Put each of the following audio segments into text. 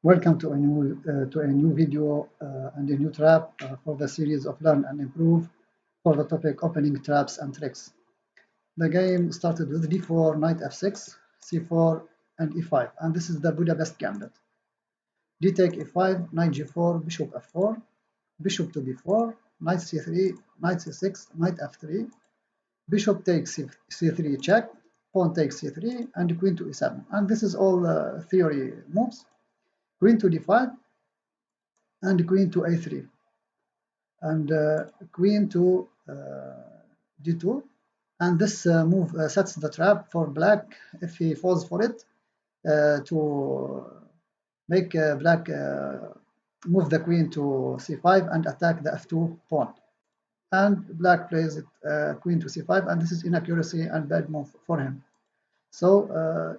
Welcome to a new video and a new trap for the series of Learn and Improve for the topic opening traps and tricks. The game started with d4, knight f6, c4, and e5, and this is the Budapest Gambit. D take e5, knight g4, bishop f4, bishop to b4, knight c3, knight c6, knight f3, bishop takes c3 check, pawn takes c3, and queen to e7. And this is all theory moves. Queen to d5 and queen to a3 and queen to d2, and this move sets the trap for black if he falls for it to make black move the queen to c5 and attack the f2 pawn, and black plays it queen to c5, and this is inaccuracy and bad move for him. So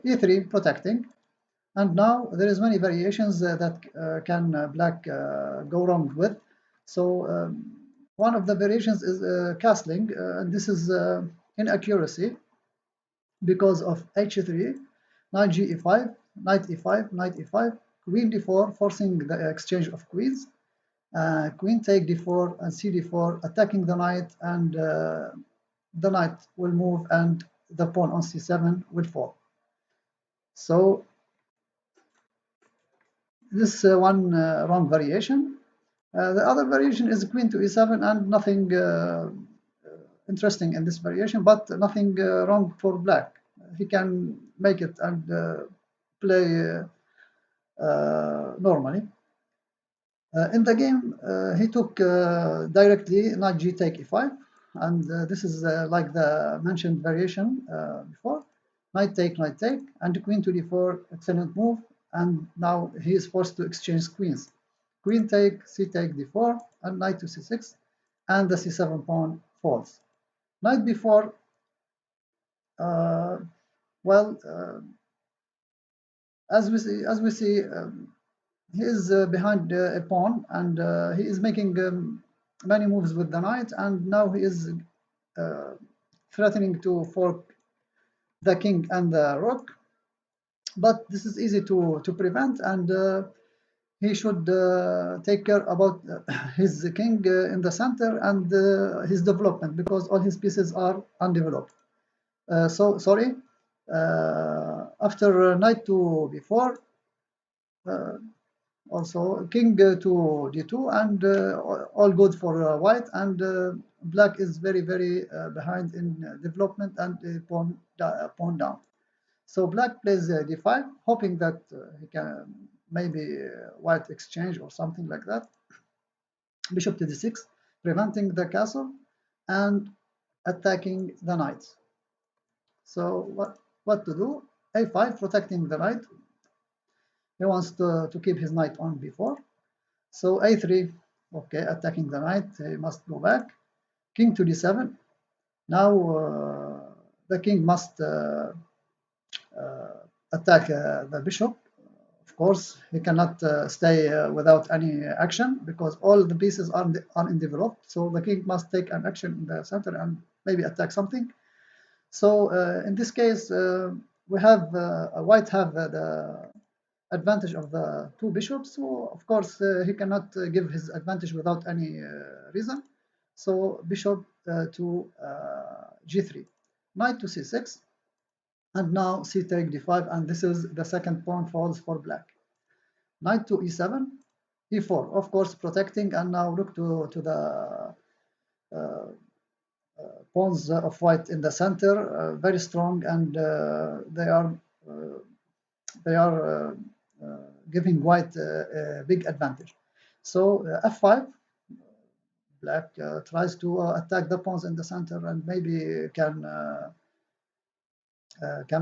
e3 protecting. And now there is many variations that can black go wrong with. So one of the variations is castling, and this is inaccuracy because of h3, knight ge5, knight e5, knight e5, queen d4, forcing the exchange of queens, queen take d4 and cd4, attacking the knight, and the knight will move and the pawn on c7 will fall. So this one wrong variation. The other variation is queen to e7, and nothing interesting in this variation, but nothing wrong for black. He can make it and play normally. In the game, he took directly knight g take e5, and this is like the mentioned variation before. Knight take, and queen to d4, excellent move. And now he is forced to exchange queens. Queen take, c take d4, and knight to c6, and the c7 pawn falls. Knight b4, as we see, he is behind a pawn, and he is making many moves with the knight, and now he is threatening to fork the king and the rook. But this is easy to prevent, and he should take care about his king in the center and his development, because all his pieces are undeveloped. After knight to b4, also king to d2, and all good for white, and black is very behind in development and pawn down. So black plays d5, hoping that he can maybe white exchange or something like that. Bishop to d6, preventing the castle and attacking the knights. So what to do? a5, protecting the knight. He wants to keep his knight on b4. So a3, okay, attacking the knight. He must go back. King to d7. Now the king must attack the bishop. Of course, he cannot stay without any action, because all the pieces are undeveloped. So the king must take an action in the center and maybe attack something. So in this case, we have white have the advantage of the two bishops. So of course he cannot give his advantage without any reason. So bishop to g3, knight to c6, and now c take d5, and this is the second pawn falls for black. Knight to e7, e4, of course protecting, and now look to the pawns of white in the center, very strong, and they are giving white a big advantage. So f5, black tries to attack the pawns in the center, and maybe can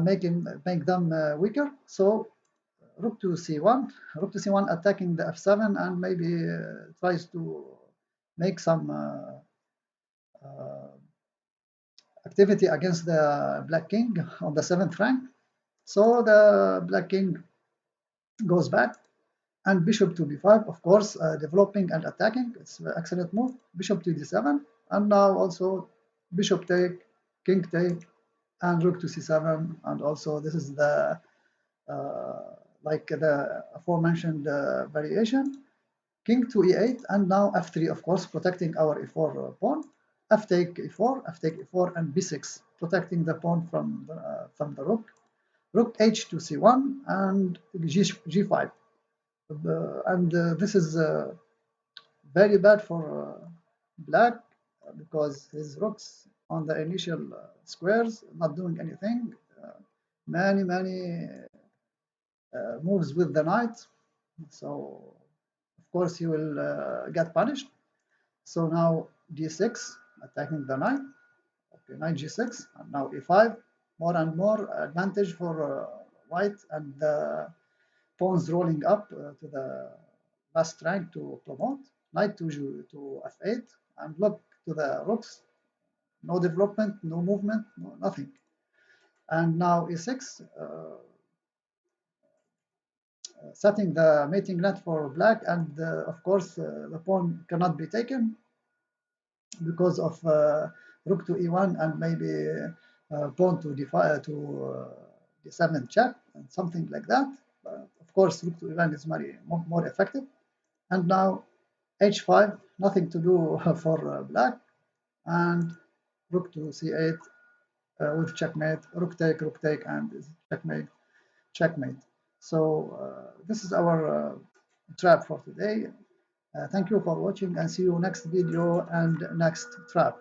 make them weaker. So rook to c1, attacking the f7, and maybe tries to make some activity against the black king on the 7th rank. So the black king goes back, and bishop to b5, of course, developing and attacking. It's an excellent move. Bishop to d7, and now also bishop take, king take, and rook to c7, and also this is the like the aforementioned variation. King to e8, and now f3, of course, protecting our e4 pawn. F take e4, f take e4, and b6, protecting the pawn from the rook. Rook h to c1 and g5. And this is very bad for black because his rooks on the initial squares not doing anything. Many moves with the knight, so of course he will get punished. So now d6, attacking the knight. Okay, knight g6, and now e5. More and more advantage for white, and the pawns rolling up to the last rank to promote. Knight to f8, and look to the rooks. No development, no movement, no, nothing. And now e6, setting the mating net for black, and of course the pawn cannot be taken because of rook to e1 and maybe pawn to d5 to d7 check and something like that. Of course, rook to e1 is more effective. And now h5, nothing to do for black, and rook to c8 with checkmate, rook take, and checkmate, checkmate. So this is our trap for today. Thank you for watching, and see you next video and next trap.